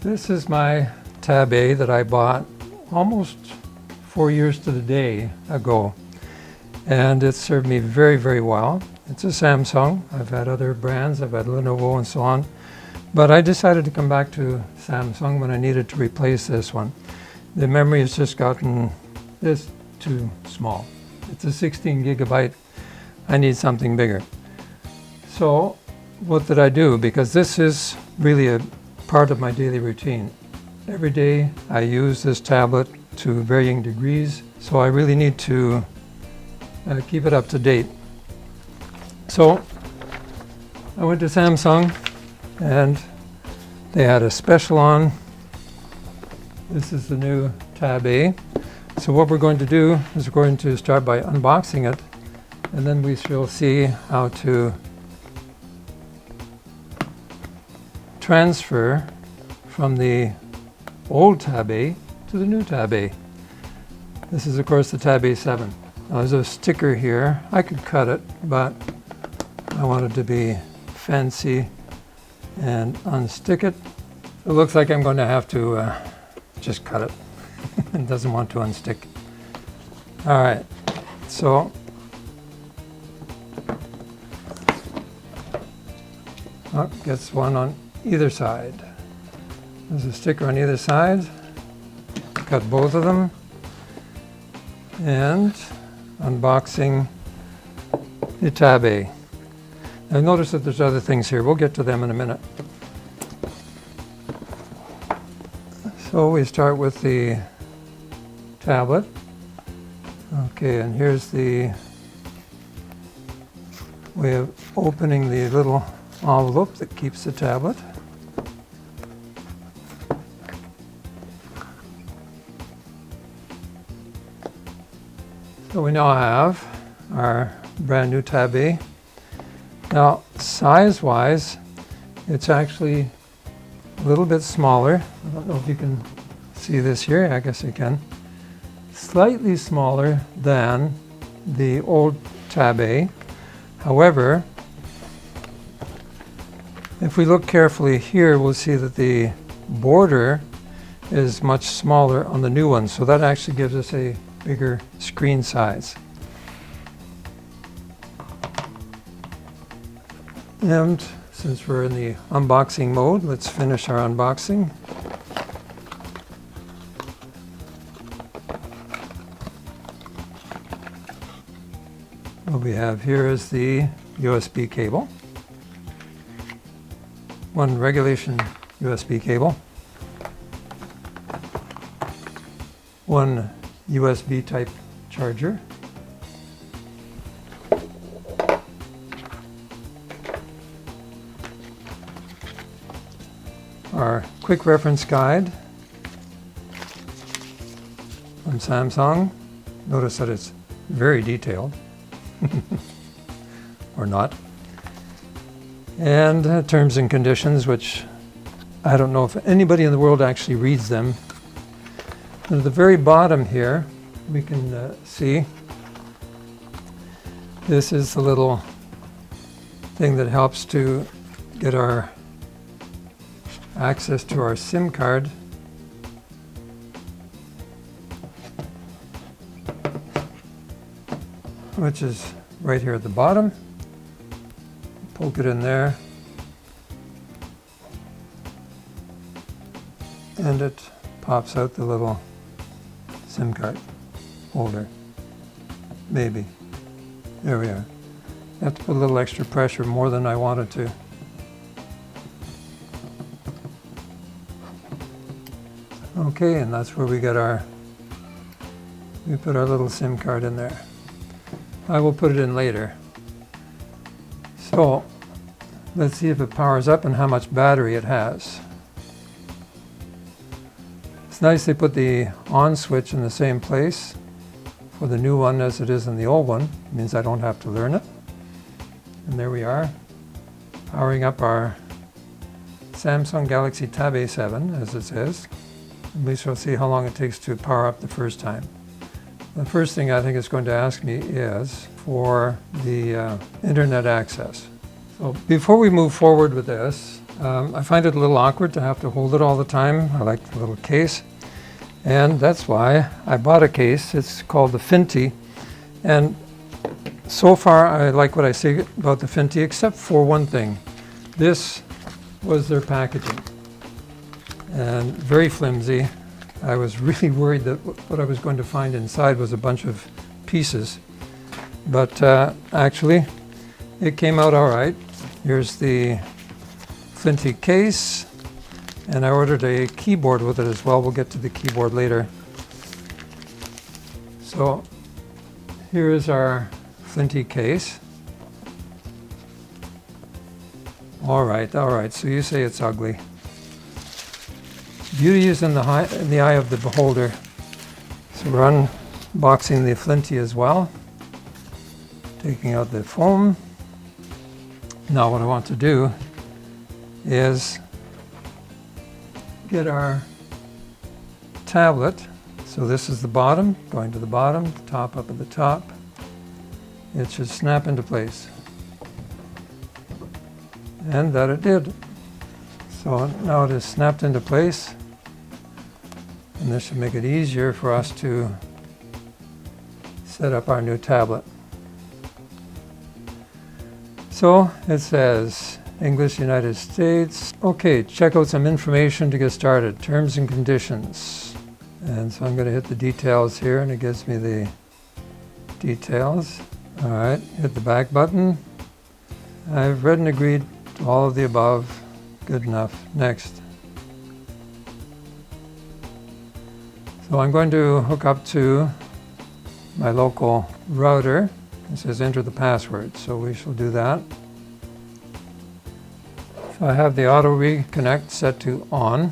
This is my Tab A that I bought almost 4 years to the day ago, and it served me very, very well. It's a Samsung. I've had other brands, I've had Lenovo and so on, but I decided to come back to Samsung when I needed to replace this one. The memory has just gotten this too small. It's a 16 gigabyte. I need something bigger. So what did I do? Because this is really a part of my daily routine. Every day I use this tablet to varying degrees, so I really need to keep it up to date. So I went to Samsung and they had a special on. This is the new Tab A. So what we're going to do is we're going to start by unboxing it, and then we shall see how to transfer from the old Tab A to the new Tab A. This is of course the Tab A7. Now there's a sticker here. I could cut it, but I want it to be fancy and unstick it. It looks like I'm going to have to just cut it. It doesn't want to unstick. All right, so gets one on either side. There's a sticker on either side. Cut both of them. And unboxing the Tab A. Now notice that there's other things here. We'll get to them in a minute. So we start with the tablet. Okay, and here's the way of opening the little envelope that keeps the tablet. So we now have our brand new Tab A. Now, size-wise, it's actually a little bit smaller. I don't know if you can see this here. I guess you can. Slightly smaller than the old Tab A. However, if we look carefully here, we'll see that the border is much smaller on the new one. So that actually gives us a bigger screen size. And since we're in the unboxing mode, let's finish our unboxing. What we have here is the USB cable. One regulation USB cable. One USB type charger. Our quick reference guide from Samsung. Notice that it's very detailed, or not. And terms and conditions, which I don't know if anybody in the world actually reads them. And at the very bottom here, we can see this is the little thing that helps to get our access to our SIM card. Which is right here at the bottom. Poke it in there. And it pops out the little SIM card holder. Maybe. There we are. I have to put a little extra pressure, more than I wanted to. Okay, and that's where we put our little SIM card in there. I will put it in later. So let's see if it powers up and how much battery it has. It's nice they put the on switch in the same place for the new one as it is in the old one. It means I don't have to learn it. And there we are, powering up our Samsung Galaxy Tab A7, as it says. And we shall see how long it takes to power up the first time. The first thing I think it's going to ask me is for the internet access. So before we move forward with this, I find it a little awkward to have to hold it all the time. I like the little case, and that's why I bought a case. It's called the Fintie, and so far I like what I say about the Fintie, except for one thing. This was their packaging, and very flimsy. I was really worried that what I was going to find inside was a bunch of pieces, but actually it came out all right. Here's the Fintie case, and I ordered a keyboard with it as well. We'll get to the keyboard later. So here is our Fintie case. All right, so you say it's ugly. Beauty is in the eye of the beholder. So we're unboxing the Fintie as well, taking out the foam. Now what I want to do is get our tablet. So this is the bottom, going to the bottom, top up at the top. It should snap into place. And that it did. So now it is snapped into place, and this should make it easier for us to set up our new tablet. So it says English, United States. Okay, check out some information to get started. Terms and conditions. And so I'm going to hit the details here, and it gives me the details. All right, hit the back button. I've read and agreed to all of the above. Good enough. Next. So I'm going to hook up to my local router. It says enter the password, so we shall do that. So I have the auto reconnect set to on.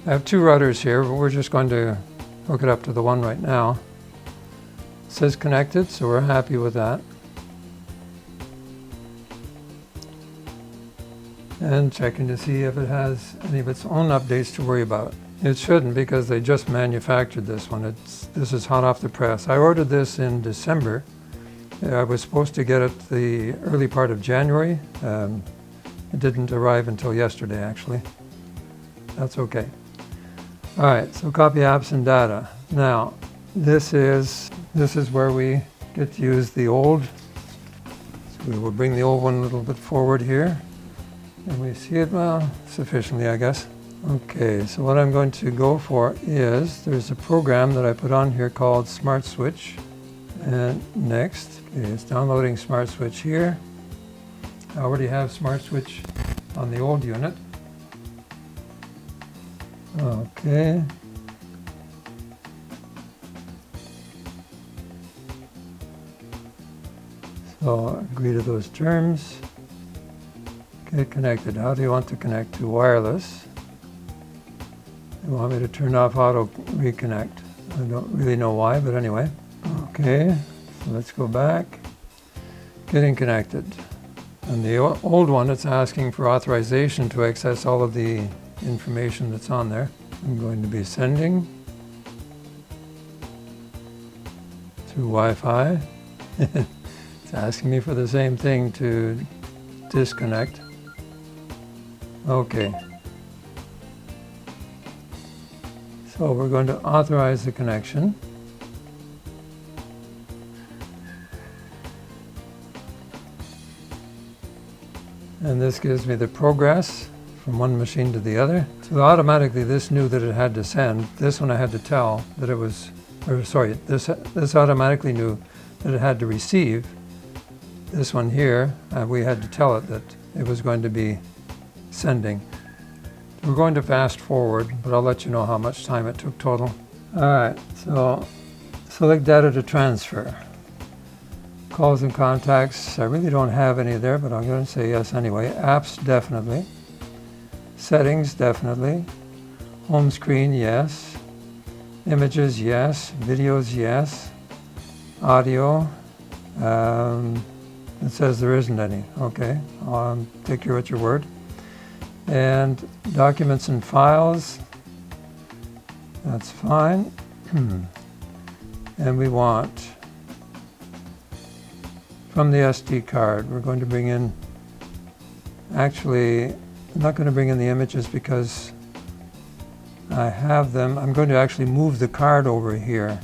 I have two routers here, but we're just going to hook it up to the one right now. It says connected, so we're happy with that. And checking to see if it has any of its own updates to worry about. It shouldn't, because they just manufactured this one. This is hot off the press. I ordered this in December. I was supposed to get it the early part of January. It didn't arrive until yesterday, actually. That's okay. All right, so copy apps and data. Now, this is where we get to use the old. So we will bring the old one a little bit forward here. And we see it, well, sufficiently, I guess. Okay, so what I'm going to go for is, there's a program that I put on here called Smart Switch. And next, okay, it's downloading Smart Switch here. I already have Smart Switch on the old unit. Okay. So agree to those terms. Get connected. How do you want to connect to wireless? You want me to turn off auto reconnect. I don't really know why, but anyway. Okay, so let's go back. Getting connected. And the old one, it's asking for authorization to access all of the information that's on there. I'm going to be sending through Wi-Fi. It's asking me for the same thing to disconnect. Okay. So we're going to authorize the connection. And this gives me the progress from one machine to the other. So automatically this knew that it had to send. This one I had to tell that it was, or sorry, this automatically knew that it had to receive. This one here, we had to tell it that it was going to be sending. We're going to fast forward, but I'll let you know how much time it took total. All right, so select data to transfer. Calls and contacts, I really don't have any there, but I'm going to say yes anyway. Apps, definitely. Settings, definitely. Home screen, yes. Images, yes. Videos, yes. Audio, it says there isn't any. Okay, I'll take you at your word. And documents and files, that's fine. And we want, from the SD card, we're going to bring in, actually, I'm not going to bring in the images because I have them. I'm going to actually move the card over here.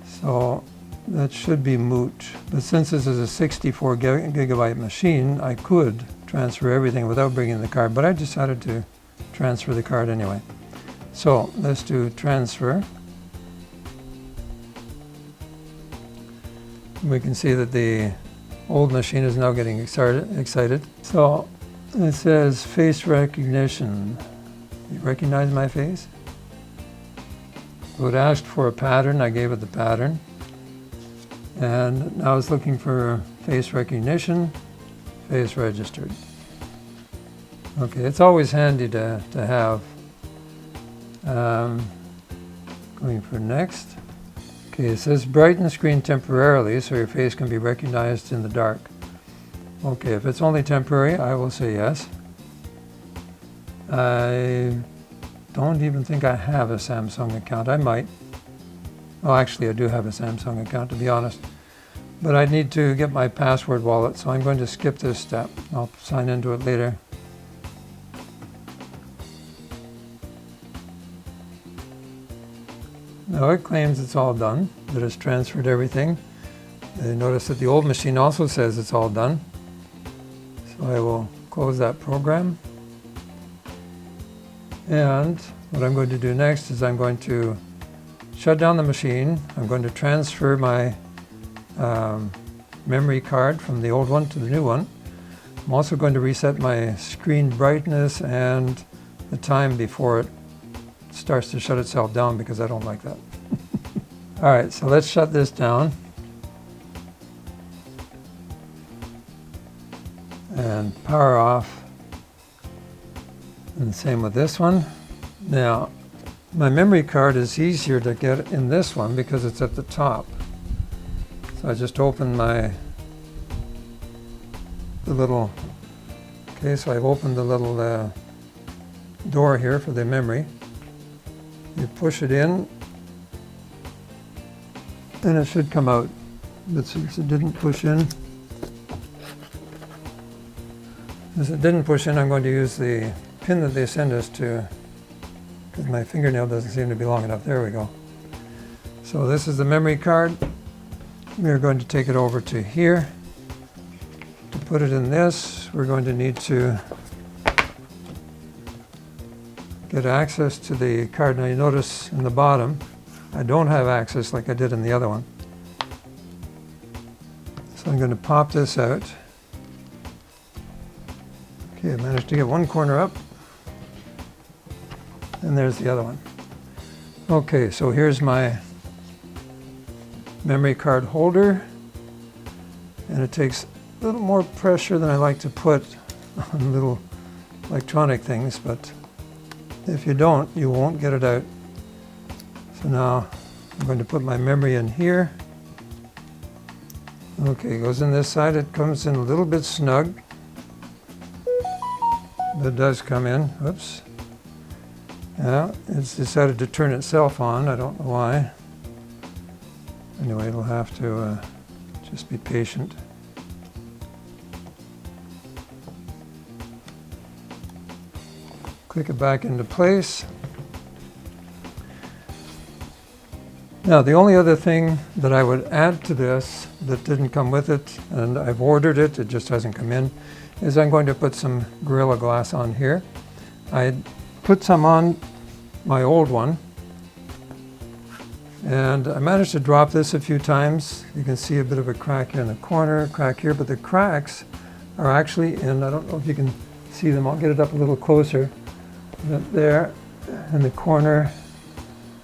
So that should be moot. But since this is a 64 gigabyte machine, I could transfer everything without bringing the card, but I decided to transfer the card anyway. So let's do transfer. We can see that the old machine is now getting excited. So it says face recognition. You recognize my face? So it asked for a pattern. I gave it the pattern. And now it's looking for face recognition, face registered. Okay, it's always handy to have. Going for next. Okay, it says brighten screen temporarily so your face can be recognized in the dark. Okay, if it's only temporary, I will say yes. I don't even think I have a Samsung account. I might. Well, actually, I do have a Samsung account, to be honest. But I need to get my password wallet, so I'm going to skip this step. I'll sign into it later. Now it claims it's all done, that it's transferred everything. Notice that the old machine also says it's all done. So I will close that program. And what I'm going to do next is I'm going to shut down the machine. I'm going to transfer my memory card from the old one to the new one. I'm also going to reset my screen brightness and the time before it starts to shut itself down because I don't like that. All right, so let's shut this down. And power off. And same with this one. Now, my memory card is easier to get in this one because it's at the top. So I just open the little, okay, so I've opened the little door here for the memory. You push it in, and it should come out. But since it didn't push in, I'm going to use the pin that they send us to, because my fingernail doesn't seem to be long enough. There we go. So this is the memory card. We're going to take it over to here. To put it in this, we're going to need to get access to the card. Now you notice in the bottom, I don't have access like I did in the other one. So I'm going to pop this out. Okay, I managed to get one corner up. And there's the other one. Okay, so here's my memory card holder. And it takes a little more pressure than I like to put on little electronic things, but if you don't, you won't get it out. So now I'm going to put my memory in here. Okay, it goes in this side. It comes in a little bit snug. But it does come in. Whoops. Yeah, it's decided to turn itself on. I don't know why. Anyway, it'll have to just be patient. Click it back into place. Now, the only other thing that I would add to this that didn't come with it, and I've ordered it, it just hasn't come in, is I'm going to put some Gorilla Glass on here. I put some on my old one, and I managed to drop this a few times. You can see a bit of a crack here in the corner, crack here, but the cracks are actually in, I don't know if you can see them, I'll get it up a little closer. There in the corner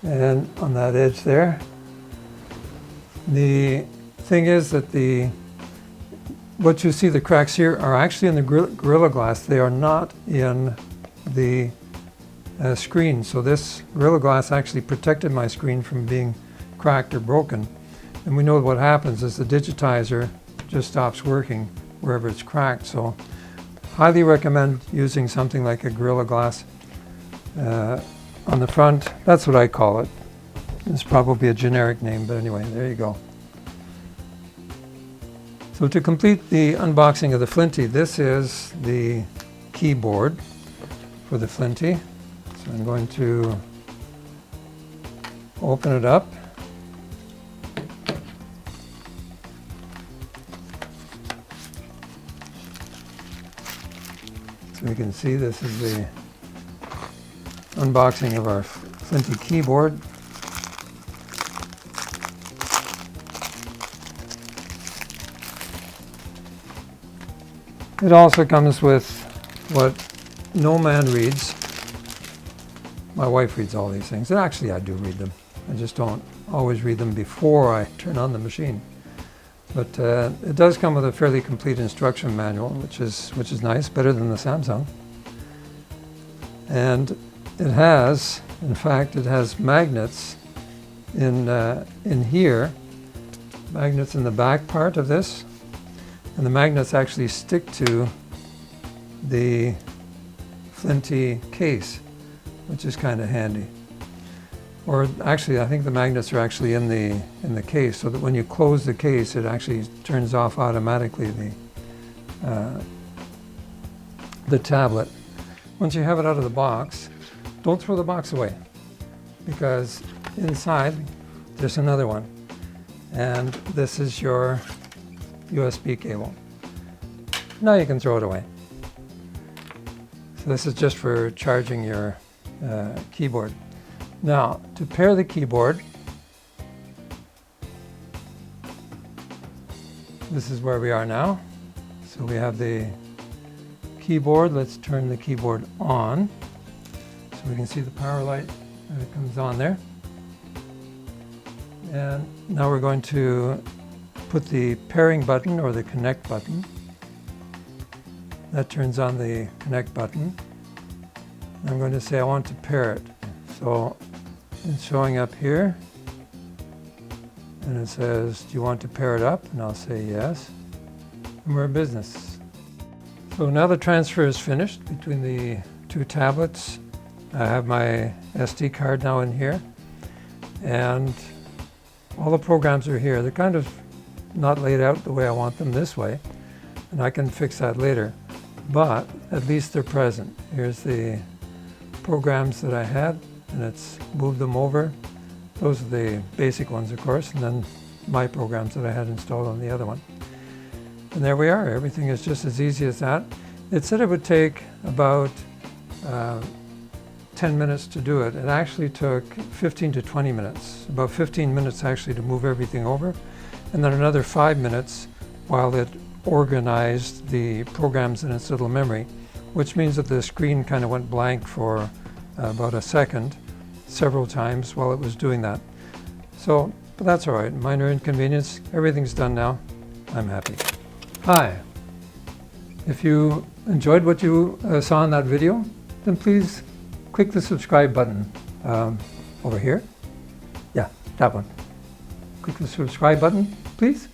and on that edge there. The thing is that what you see, the cracks here, are actually in the Gorilla Glass. They are not in the screen. So this Gorilla Glass actually protected my screen from being cracked or broken. And we know what happens is the digitizer just stops working wherever it's cracked. So highly recommend using something like a Gorilla Glass on the front. That's what I call it. It's probably a generic name, but anyway, there you go. So to complete the unboxing of the Fintie, this is the keyboard for the Fintie. So I'm going to open it up. So you can see this is the unboxing of our Fintie keyboard. It also comes with what no man reads. My wife reads all these things, and actually I do read them. I just don't always read them before I turn on the machine. But it does come with a fairly complete instruction manual, which is nice, better than the Samsung. And it has, in fact, it has magnets in here, magnets in the back part of this, and the magnets actually stick to the Fintie case, which is kind of handy. Or actually, I think the magnets are actually in the case, so that when you close the case, it actually turns off automatically the tablet. Once you have it out of the box, don't throw the box away, because inside there's another one, and this is your USB cable. Now you can throw it away. So this is just for charging your keyboard. Now, to pair the keyboard, this is where we are now. So we have the keyboard. Let's turn the keyboard on so we can see the power light when it comes on there. And now we're going to put the pairing button or the connect button. That turns on the connect button. I'm going to say I want to pair it. So it's showing up here, and it says, do you want to pair it up? And I'll say yes, and we're in business. So now the transfer is finished between the two tablets. I have my SD card now in here, and all the programs are here. They're kind of not laid out the way I want them this way, and I can fix that later, but at least they're present. Here's the programs that I had, and it's moved them over. Those are the basic ones, of course, and then my programs that I had installed on the other one. And there we are. Everything is just as easy as that. It said it would take about 10 minutes to do it. It actually took 15 to 20 minutes. About 15 minutes actually to move everything over, and then another 5 minutes while it organized the programs in its little memory, which means that the screen kind of went blank for about a second, several times while it was doing that. So, but that's all right, minor inconvenience. Everything's done now. I'm happy. Hi. If you enjoyed what you saw in that video, then please click the subscribe button over here. Yeah, that one. Click the subscribe button, please.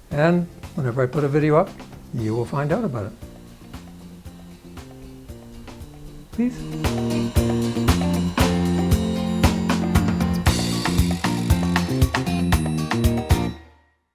And whenever I put a video up, you will find out about it. Please.